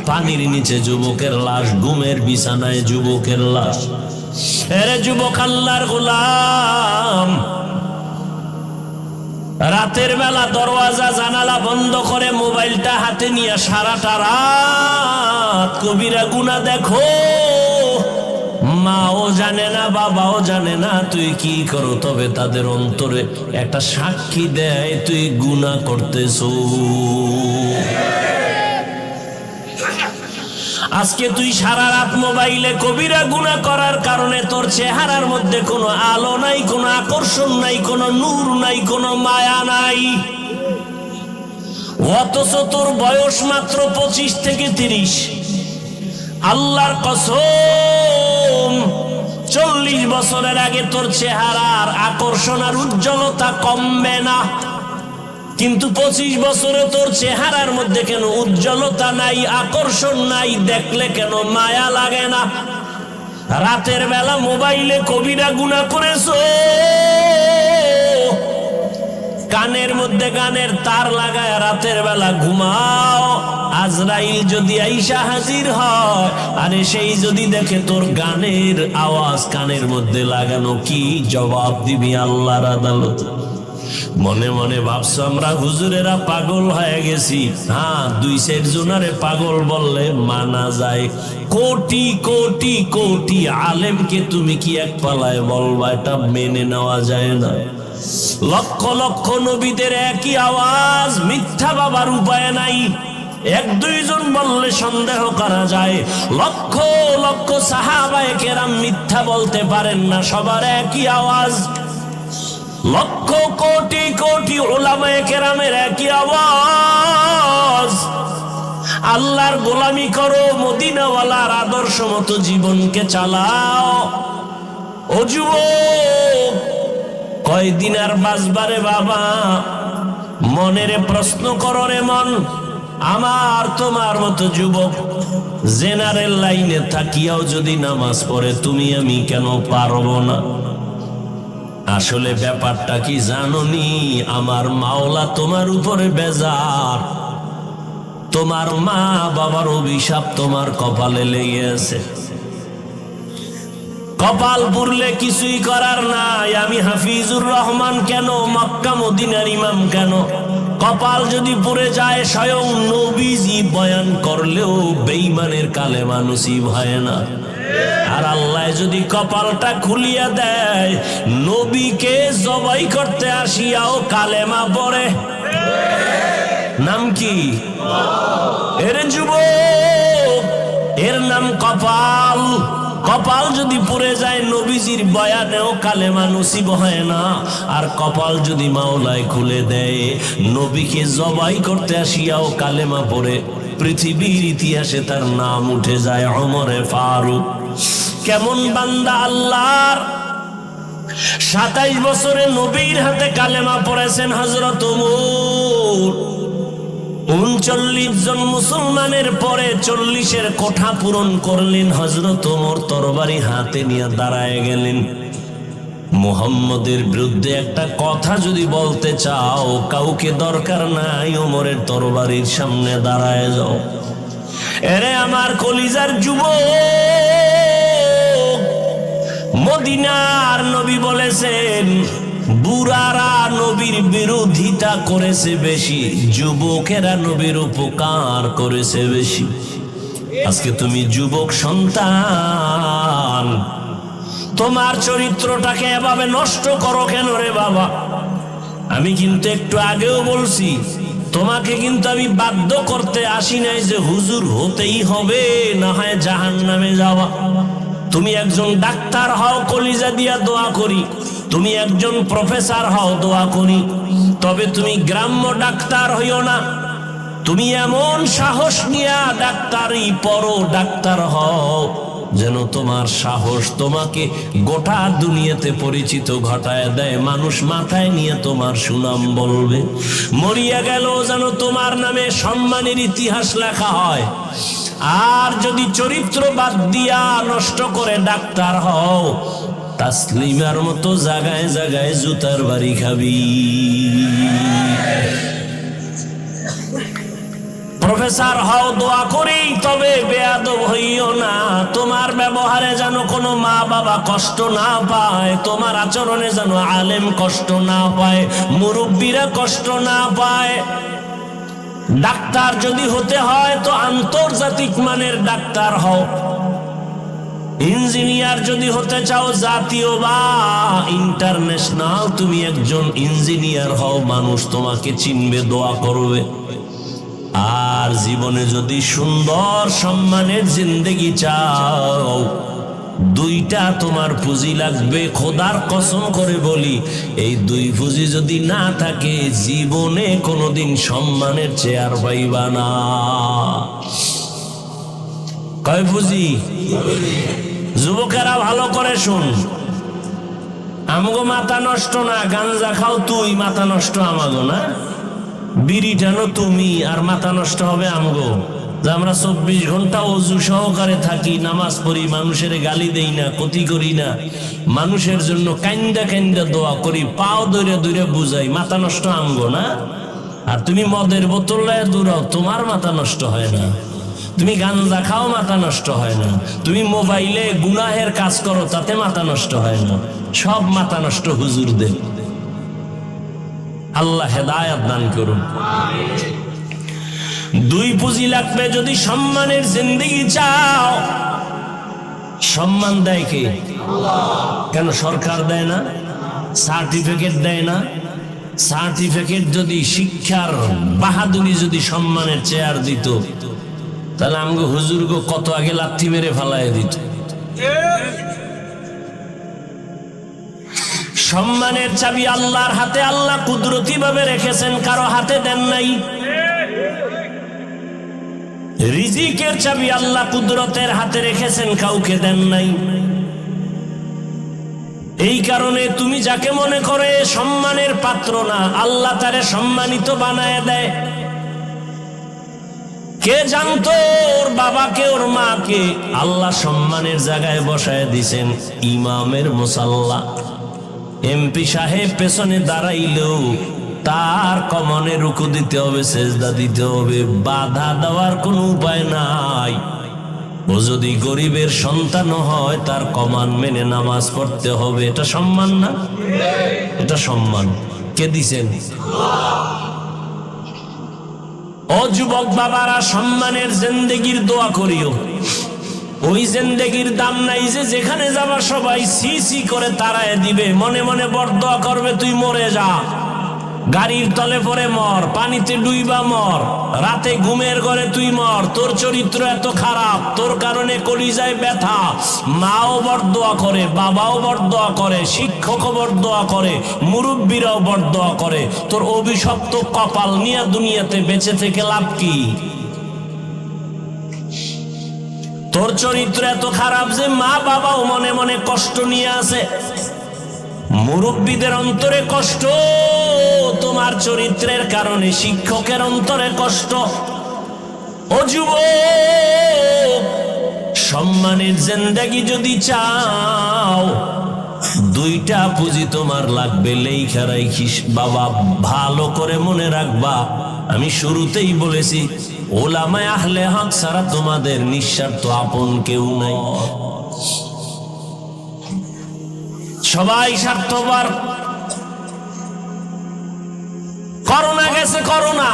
পানির নিচে যুবকের লাশ, ঘুমের বিছানায় যুবকের লাশ। এরে যুবক, আল্লাহর গোলাম, রাতের বেলা দরওয়াজা জানালা বন্ধ করে মোবাইলটা হাতে নিয়ে সারাটা রাত কবিরা গুনাহ দেখো। মাও জানে না, বাবাও জানে না তুই কি করো, তবে তাদের অন্তরে একটা সাক্ষী দেয় তুই গুনাহ করতেছো। আজকে তুই সারা রাত মোবাইলে কবিরা গুনাহ করার কারণে তোর চেহারার মধ্যে কোনো আলো নাই, কোনো আকর্ষণ নাই, কোনো নূর নাই, কোনো মায়া নাই। অথচ তোর বয়স মাত্র 25 থেকে 30। আল্লাহর কসম, 40 বছরের আগে তোর চেহারার আকর্ষণ আর উজ্জ্বলতা কমবে না, কিন্তু 25 বছরে তোর চেহারার মধ্যে কেন উজ্জ্বলতা নাই, আকর্ষণ নাই, দেখলে কেন মায়া লাগে না? রাতের বেলা মোবাইলে কবিরা গুনাহ করেছো, কানের মধ্যে গানের তার লাগায় রাতের বেলা ঘুমাও। আজরাইল যদি আইসা হাজির হয়, আরে সেই যদি দেখে তোর গানের আওয়াজ কানের মধ্যে লাগানো, কি জবাব দিবি আল্লাহর আদালত? মনে মনে ভাবছো আমরা হুজুরেরা পাগল হয়ে গেছি। হ্যাঁ, 2 জনারে পাগল বললে মানা যায়, কোটি কোটি কোটি আলেমকে তুমি কি এক পালায় বলবা? এটা মেনে নেওয়া যায় না। লক্ষ লক্ষ নবীদের একই আওয়াজ, মিথ্যা বাবার উপায় নাই। 1-2 জন বললে সন্দেহ করা যায়, লক্ষ লক্ষ সাহাবায়ে কেরাম মিথ্যা বলতে পারেন না, সবার একই আওয়াজ। লক্ষ কোটি কোটি উলামায়ে কেরামের একই আওয়াজ, আল্লাহর গোলামি করো, মদিনাওয়ালার আদর্শ মতো জীবনকে চালাও। ও যুবক, কয়দিন আর বাঁচবারে বাবা? মনের প্রশ্ন করো রে মন। আমার তোমার মতো যুবক জেনারেল লাইনে থাকিয়াও যদি নামাজ পড়ে, তুমি আমি কেন পারবো না? আসলে ব্যাপারটা কি জানোনি? আমার মাওলা তোমার উপরে বেজার, তোমার মা বাবার অভিশাপ তোমার কপালে লেগে আছে। কপাল পুরলে কিছুই করার নাই। আমি হাফিজুর রহমান কেন, মক্কা মদিনার ইমাম কেন, কপাল যদি পুড়ে যায় স্বয়ং নবীজি বয়ান করলেও বেঈমানের কালেমা নসিব হয় না। আর আল্লাহ যদি কপালটা খুলিয়া দেয়, নবীকে জবাই করতে আসিয়াও কালেমা পড়ে। নাম কি? এর যুবক, এর নাম কপাল। কপাল যদি পুড়ে যায়, নবীজির বয়ানেও কালেমা নসিব হয় না। আর কপাল যদি মাওলায় খুলে দেয়, নবীকে জবাই করতে আসিয়াও কালেমা পড়ে, পৃথিবীর ইতিহাসে তার নাম উঠে যায় ওমরে ফারুক। কেমন বান্দা আল্লাহর! 27 বছরে নবীর হাতে কালেমা পড়েছেন হযরত ওমর। 39 জন মুসলমানের পরে 40-এর কোঠা পূরণ করলেন হযরত ওমর। তরবারি হাতে নিয়ে দাঁড়ায় গেলেন। মুহাম্মদের বিরুদ্ধে একটা কথা যদি বলতে চাও, কাউকে দরকার নাই, ওমরের তরবারির সামনে দাঁড়ায় যাও। এরে আমার কলিজার যুবক, মদিনার নবী বলেছেন, বুড়ারা নবীর বিরোধিতা করেছে বেশি, যুবকেরা নবীর উপকার করেছে বেশি। আজকে তুমি যুবক সন্তান, তোমার চরিত্রটাকে এভাবে নষ্ট করো কেন রে বাবা? আমি কিন্তু একটু আগেও বলছি, তোমাকে কিন্তু আমি বাধ্য করতে আসি নাই যে হুজুর হতেই হবে, না হয় জাহান্নামে যাওয়া। তুমি একজন ডাক্তার হও, কলিজা দিয়া দোয়া করি। তুমি একজন প্রফেসর হও, দোয়া করি। তবে তুমি গ্রাম্য ডাক্তার হইও না। তুমি এমন সাহস নিয়া ডাক্তারি পড়ো, ডাক্তার হও, যেন তোমার সাহস তোমাকে গোটা দুনিয়াতে পরিচিত ঘটায় দেয়। মানুষ মাথায় নিয়ে তোমার সুনাম বলবে। মরিয়া গেল যেন তোমার নামে সম্মানের ইতিহাস লেখা হয়। আর যদি চরিত্র বাদ দিয়া নষ্ট করে ডাক্তার হও, তাসলিমার মতো জায়গায় জায়গায় জুতার বাড়ি খাবি। প্রফেসর হও, দোয়া করি, তবে বেয়াদব হইও না। তোমার ব্যবহারে যেন কোনো মা বাবা কষ্ট না পায়, তোমার আচরণে যেন আলেম কষ্ট না পায়, মুরব্বীরা কষ্ট না পায়। ডাক্তার যদি হতে হয় তো আন্তর্জাতিক মানের ডাক্তার হও। ইঞ্জিনিয়ার যদি হতে চাও, জাতীয় বা ইন্টারন্যাশনাল, তুমি একজন ইঞ্জিনিয়ার হও, মানুষ তোমাকে চিনবে, দোয়া করবে। আর জীবনে যদি সুন্দর সম্মানের জিন্দেগি চাও, 2টা তোমার পুঁজি লাগবে। খোদার কসম করে বলি, এই 2 পুঁজি যদি না থাকে, জীবনে কোনোদিন সম্মানের চেয়ার পাইবা না। কয় পুঁজি? যুবকেরা ভালো করে শুন, আমগো মাথা নষ্ট না। গাঞ্জা খাও তুই, মাথা নষ্ট আমাগো না। বিড়ি টানো তুমি, আর মাথা নষ্ট হবে আমগো। যে আমরা 24 ঘন্টা ওযু সহকারে থাকি, নামাজ পড়ি, মানুষের গালি দেই না, ক্ষতি করি না, মানুষের জন্য কান্দা কান্দা দোয়া করি, পাও দৌড়ে দৌড়ে বুঝাই, মাথা নষ্ট আমগো না। আর তুমি মদের বোতল লয়ে দৌড়াও, তোমার মাথা নষ্ট হয় না। তুমি গাঞ্জা খাও, মাথা নষ্ট হয় না। তুমি মোবাইলে গুনাহের কাজ করো, তাতে মাথা নষ্ট হয় না। সব মাথা নষ্ট হুজুরদের। আল্লাহ হেদায়েত দান করুন। দুই পুঁজি লাগবে যদি সম্মানের জিন্দেগি চাও। সম্মান দেয় কে? কেন সরকার দেয় না? সার্টিফিকেট দেয় না? সার্টিফিকেট যদি শিক্ষার বাহাদুরি যদি সম্মানের চেয়ার দিত, তাহলে আমগো হুজুরগো কত আগে লাথি মেরে ফালায় দিত। সম্মানের চাবি আল্লাহর হাতে, আল্লাহ কুদরতি ভাবে রেখেছেন, কারো হাতে দেন নাই। রিজিকের চাবি আল্লাহ কুদরতের হাতে রেখেছেন, কাউকে দেন নাই। এই কারণে তুমি যাকে মনে করে সম্মানের পাত্র না, আল্লাহ তারে সম্মানিত বানায় দেয়। কে জানতো ওর বাবাকে ওর মাকে আল্লাহ সম্মানের জায়গায় বসায় দিছেন? ইমামের মুসাল্লা। এমপি সাহেব পেছনে দাঁড়াইলেও তার কমনে রুকু দিতে হবে, সেজদা দিতে হবে, বাধা দেওয়ার কোনো উপায় নাই। ও যদি গরিবের সন্তান হয় তার কমান মেনে নামাজ পড়তে হবে। এটা সম্মান না? এটা সম্মান। কে দিছেন? ও যুবক বাবারা, সম্মানের জিন্দেগির দোয়া করিও। ওই জিন্দেগির দাম নাই যে যেখানে যাবা সবাই সি সি করে তাড়ায় দিবে, মনে মনে বরদোয়া করবে তুই মরে যা। গাড়ির তলে পড়ে মর, পানিতে ডুইবা মর, রাতে ঘুমের ঘরে তুই মর, তোর চরিত্র এত খারাপ, তোর কারণে কলিজায় ব্যথা। মাও বরদোয়া করে, বাবাও বরদোয়া করে, শিক্ষকও বরদোয়া করে, মুরব্বীরাও বরদোয়া করে। তোর অভিশপ্ত কপাল নিয়ে দুনিয়াতে বেঁচে থেকে লাভ কি? তোর চরিত্র এত খারাপ যে মা বাবাও মনে মনে কষ্ট নিয়ে আসে। মুরব্বীদের অন্তরে কষ্ট তোমার চরিত্রের কারণে, শিক্ষকের অন্তরে কষ্ট। ও যুবক, সম্মানের জিন্দেগি যদি চাও, দুইটা পুঁজি তোমার লাগবে, লেখা রাখিস বাবা, ভালো করে মনে রাখবা। আমি শুরুতেই বলেছি, ওলামায়ে আহলে হক ছাড়া তোমাদের নিঃস্বার্থ আপন কেউ নাই। সবাই স্বার্থপর। করোনা গেছে, করোনা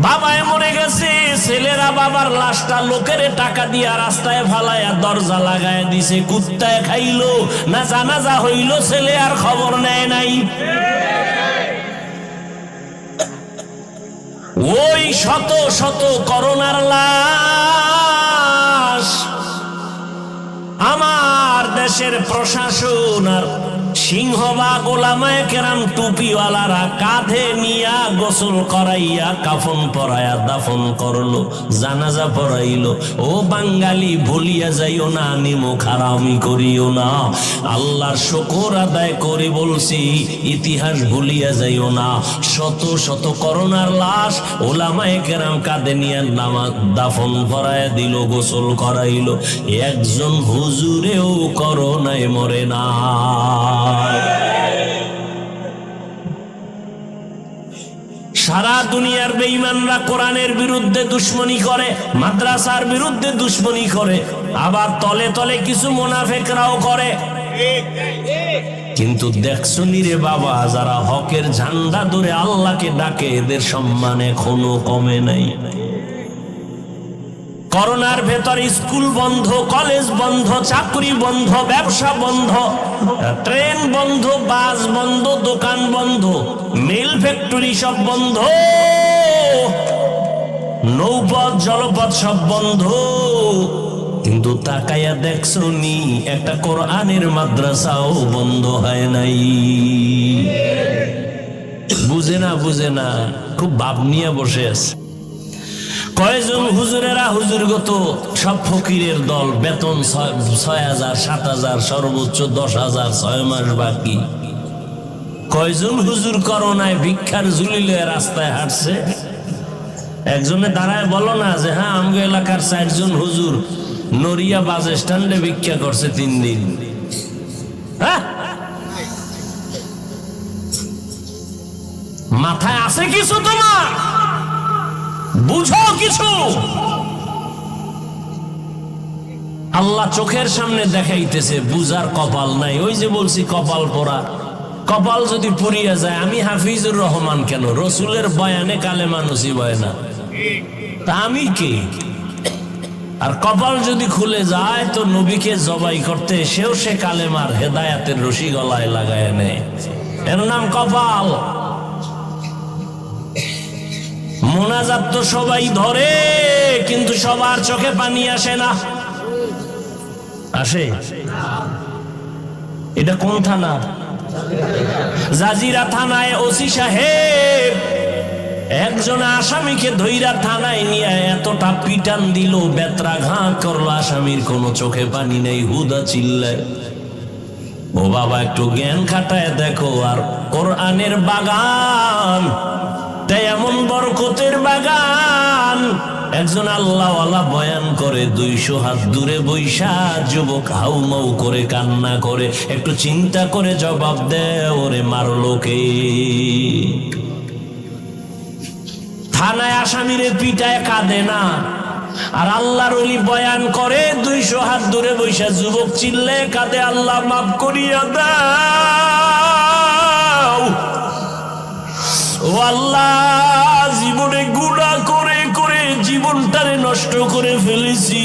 বাবায় মরে গেছে, ছেলেরা বাবার লাশটা লোকের টাকা দিয়া রাস্তায় ফালায়া দরজা লাগায় দিছে, কুত্তায় খাইলো না জানাজা হইল, ছেলে আর খবর নেয় নাই। ওই শত শত করোনার লাশ আমার দেশের প্রশাসন আর সিংহবাগ ওলামায়ে কেরাম টুপিওয়ালারা কাঁধে নিয়া গোসল করাইয়া কাফন পরাইয়া দাফন করলো, জানাজা পড়াইলো। ও বাঙালি, ভুলিয়া যাইও না, নিমুখ হারামি করিও না। আল্লাহর শুকর আদায় করে বলছি, ইতিহাস ভুলিয়া যাইও না। শত শত করোনার লাশ ওলামায়ে কেরাম কাঁধে নিয়া নামাজ দাফন পরাইয়া দিল, গোসল করাইলো। একজন হুজুরেও করোনায় মরে না। সারা দুনিয়ার বেঈমানরা কোরআনের বিরুদ্ধে দুশ্মনী করে, মাদ্রাসার বিরুদ্ধে দুশ্মনী করে, আবার তলে তলে কিছু মুনাফিকরাও করে। কিন্তু দেখছো নি রে বাবা, যারা হকের ঝান্ডা ধরে আল্লাহকে ডাকে, এদের সম্মান এখনো কমে নাই। করোনার ভেতর স্কুল বন্ধ, কলেজ বন্ধ, চাকরি বন্ধ, ব্যবসা বন্ধ, ট্রেন বন্ধ, বাস বন্ধ, দোকান বন্ধ, মিল ফ্যাক্টরি সব বন্ধ, নৌপথ জলপথ সব বন্ধ। কিন্তু তাকাইয়া দেখছো নি, একটা কোরআনের মাদ্রাসাও বন্ধ হয় নাই। বুঝে না, বুঝে না, খুব ভাব নিয়ে বসে আছে। কয়জন হুজুরেরা হুজুরগত সব ফকিরের দল, বেতন ৬,০০০, ৭,০০০, সর্বোচ্চ ১০,০০০, ৬ মাস বাকি। কয়জন হুজুর করোনায় ভিক্ষার ঝুলিলে রাস্তায় হাঁটছে? একজনে দাঁড়ায় বলো না যে হ্যাঁ, আমগো এলাকার ৪ জন হুজুর নড়িয়া বাস স্ট্যান্ডে ভিক্ষা করছে ৩ দিন। হ্যাঁ, মাথায় আছে কিছু তোমার? বুঝো কিছু? আল্লাহ চোখের সামনে দেখাইতেছে, বুঝার কপাল নাই। ওই যে বলছি কপাল পোড়া, কপাল যদি পুড়িয়া যায়, আমি হাফিজুর রহমান কেন, রসুলের বয়ানে কালেমা নসিব হয় না, তা আমি কে? আর কপাল যদি খুলে যায় তো নবীকে জবাই করতে এসেও সে কালেমার হেদায়াতের রশি গলায় লাগায় নেয়, এর নাম কপাল। মোনাজাত তো সবাই ধরে, কিন্তু সবার চোখে পানি আসে না। আসে? এটা কোন থানা? জাজিরা থানায় ওসি সাহেব একজন আসামিকে ধইরা থানায় নিয়ে এতটা পিটান দিল, বেত্রাঘাত করলো, আসামির কোনো চোখে পানি নেই, হুদা চিল্লায়। ও বাবা, একটু জ্ঞান খাটায় দেখো। আর কোরআনের বাগান, তাই এমন বরকতের বাগান, একজন আল্লাহওয়ালা বয়ান করে 200 হাত দূরে বৈশা যুবক হাউমাউ করে কান্না করে। একটু চিন্তা করে জবাব দে, ওরে মারলো কে? থানায় আসামিরে পিটায় কাঁদে না, আর আল্লাহর ওলি বয়ান করে 200 হাত দূরে বৈশা যুবক চিল্লে কাঁদে, আল্লাহ মাফ করিয়া দাও। ও আল্লাহ, জীবনে গুনাহ করে করে জীবনটারে নষ্ট করে ফেলেছি।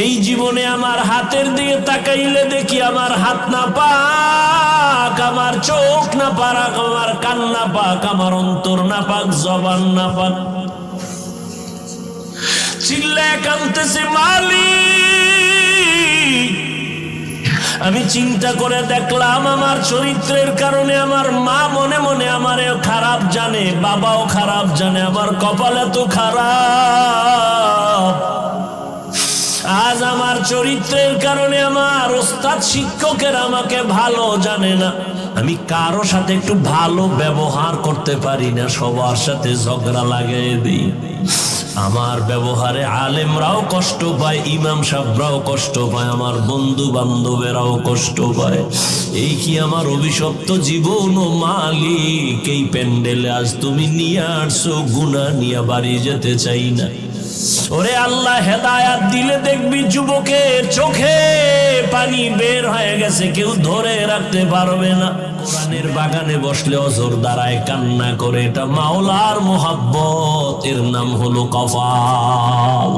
এই জীবনে আমার হাতের দিকে তাকাইলে দেখি আমার হাত না পাক, আমার চোখ না পাক, আমার কান না পাক, আমার অন্তর না পাক, জবান না পাক। চিল্লায় কাঁদতেছে, মালিক। আমি চিন্তা করে দেখলাম আমার চরিত্রের কারণে আমার মা মনে মনে আমারে খারাপ জানে, বাবাও খারাপ জানে, আমার কপাল এত খারাপ। আজ আমার চরিত্রের কারণে আমার ওস্তাদ শিক্ষকের আমাকে ভালো জানে না, আমি কারো সাথে একটু ভালো ব্যবহার করতে পারি না, সবার সাথে ঝগড়া লাগিয়ে দিই। আমার ব্যবহারে আলেমরাও কষ্ট পায়, ইমাম সাহেবরাও কষ্ট পায়, আমার বন্ধু বান্ধবেরাও কষ্ট পায়। এই কি আমার অভিশপ্ত জীবন? ও মালিক, এই প্যান্ডেলে আজ তুমি নিয়ে আসছো, গুনাহ নিয়ে বাড়ি যেতে চাই না। ওরে আল্লাহ, হেদায়াত দিলে দেখবি যুবকের চোখে পানি বের হয়ে গেছে, কেউ ধরে রাখতে পারবে না। কোরআনের বাগানে বসলে অজর দাঁড়ায় কান্না করে, এটা মাওলার মোহাব্বত, এর নাম হলো কপাল।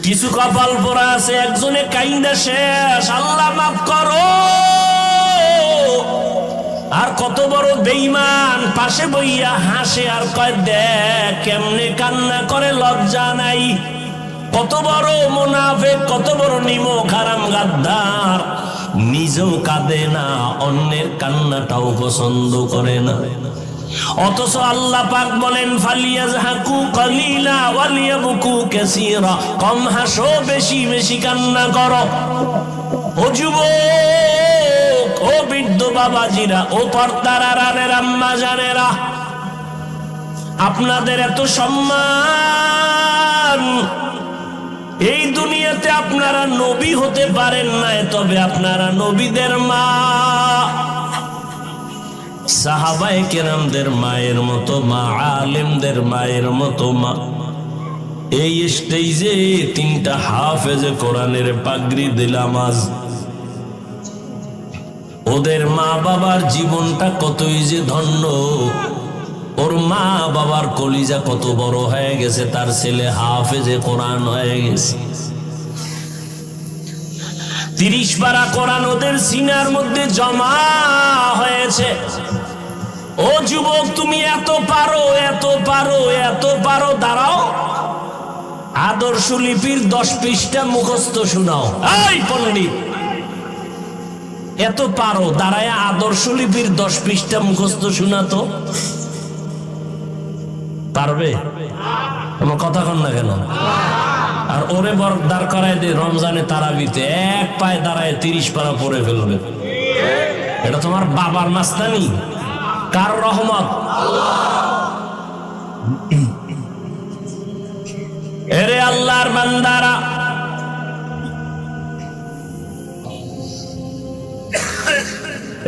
কিছু কপাল পোড়া আছে, একজনে কাইন্দা শেষ, আল্লাহ মাফ করো। আর কত বড় বেঈমান পাশে বইয়া হাসে আর কয় দেখ কেমনে কান্না করে, লজ্জা নাই। কত বড় মুনাফিক, কত বড় নিমক হারাম গাদ্দার, নিজেও কাঁদে না, অন্যের কান্নাটাও পছন্দ করে না। অথচ আল্লাহ পাক বলেন, ফালিয়াজহাকু কালিলা ওয়ালিয়াবকু কাসীরা, কম হাসো, বেশি বেশি কান্না করো। ও যুবক, ও বৃদ্ধ বাবাজিরা, ও পর্দার আড়ালের আম্মা জানেরা, আপনাদের এত সম্মান। এই দুনিয়াতে আপনারা নবী হতে পারেন নাই, তবে আপনারা নবীদের মা, সাহাবায়ে কেরামদের মায়ের মতো মা, আলেমদের মায়ের মতো মা। এই স্টেজে 3টা হাফেজে কোরআনের পাগড়ি দিলাম আজ। ওদের মা বাবার জীবনটা কতই যে ধন্য, ওর মা বাবার কলিজা কত বড় হয়ে গেছে, তার ছেলে হাফেজে কোরআন হয়ে গেছে। 30 পারা কোরআন ওদের সিনার মধ্যে জমা হয়েছে। ও যুবক, তুমি এত পারো, এত পারো, এত পারো, দাঁড়াও, আদর্শ লিপির 10 পৃষ্ঠা মুখস্থ শোনাও। এই পণ্ডিত, এত পারো, দাঁড়ায় আদর্শ লিপির 10 পৃষ্ঠা মুখস্থ শোনাতো পারবে? আমার কথা কন না কেন? আর ওরে দাঁড় করায় দে রমজানে তারাবিতে, এক পায়ে দাঁড়ায় 30 পারা পড়ে ফেলবে। এটা তোমার বাবার মাস্তানি? কার রহমত? এরে আল্লাহর বান্দারা,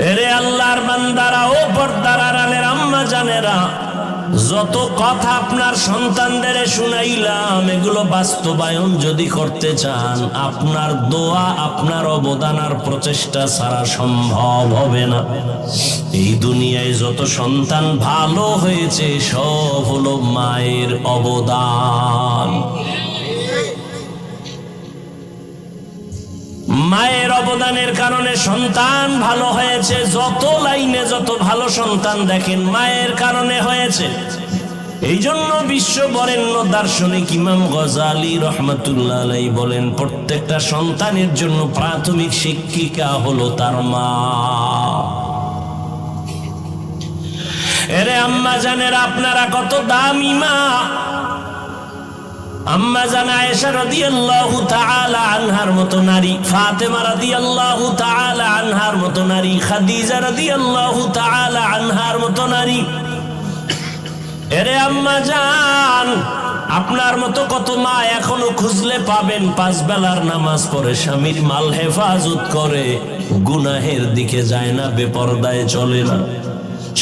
এরে আল্লাহর বান্দারা, ও পর্দার আড়ালের আম্মা জানেরা, যত কথা আপনার সন্তানদের শুনাইলাম, এগুলো বাস্তবায়ন যদি করতে চান, আপনার দোয়া, আপনার অবদান আর প্রচেষ্টা ছাড়া সম্ভব হবে না। এই দুনিয়ায় যত সন্তান ভালো হয়েছে সব হলো মায়ের অবদান। মায়ের অবদানের কারণে সন্তান ভালো হয়েছে। যত লাইনে যত ভালো সন্তান দেখেন মায়ের কারণে হয়েছে। এই জন্য বিশ্ব বরেণ্য দার্শনিক ইমাম গজালি রহমাতুল্লাহ আলাইহি বলেন, প্রত্যেকটা সন্তানের জন্য প্রাথমিক শিক্ষিকা হলো তার মা। এরে আম্মা জানেরা, আপনারা কত দামি মা। আম্মা জান আয়েশা রাদিয়াল্লাহু তাআলা আনহার মতো নারী, ফাতেমা রাদিয়াল্লাহু তাআলা আনহার মতো নারী, খাদিজা রাদিয়াল্লাহু তাআলা আনহার মতো নারী। এরে আম্মা জান, আপনার মতো কত মা এখনো খুঁজলে পাবেন, 5 বেলার নামাজ পড়ে, স্বামীর মাল হেফাজত করে, গুনাহের দিকে যায় না, বেপরদায় চলে না,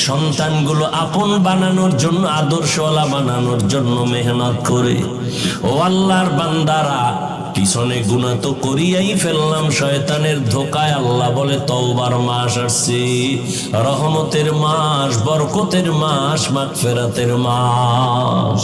সন্তানগুলো আপন বানানোর জন্য, আদর্শওয়ালা বানানোর জন্য মেহনত করে। ও আল্লাহর বান্দারা, পিছনে গুনাহ তো করিয়াই ফেললাম শয়তানের ধোকায়। আল্লাহ বলে তওবার মাস আসছে, রহমতের মাস, বরকতের মাস, মাগফিরাতের মাস।